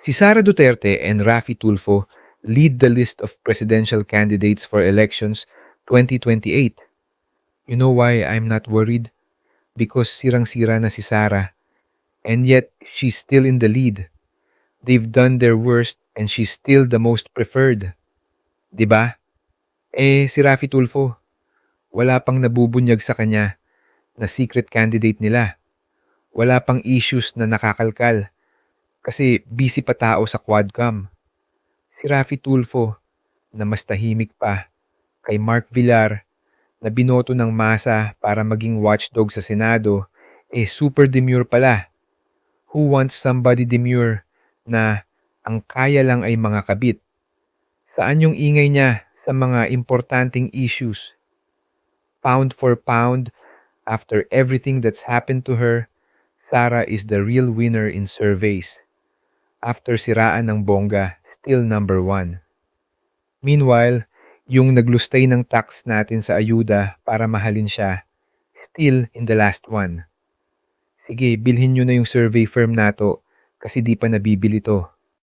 Si Sara Duterte and Raffy Tulfo lead the list of presidential candidates for elections 2028. You know why I'm not worried? Because sirang-sira na si Sara, and yet she's still in the lead. They've done their worst and she's still the most preferred. 'Di ba? Si Raffy Tulfo, wala pang nabubunyag sa kanya na secret candidate nila. Wala pang issues na nakakalkal kasi busy pa tao sa Quadcom. Si Raffy Tulfo, na mas tahimik pa, kay Mark Villar, na binoto ng masa para maging watchdog sa Senado, super demure pala. Who wants somebody demure na ang kaya lang ay mga kabit? Saan yung ingay niya sa mga importanteng issues? Pound for pound, after everything that's happened to her, Sara is the real winner in surveys. After siraan ng bongga, still number 1. Meanwhile, yung naglustay ng tax natin sa ayuda para mahalin siya, still in the last one. Sige, bilhin nyo na yung survey firm nato kasi di pa nabibili to.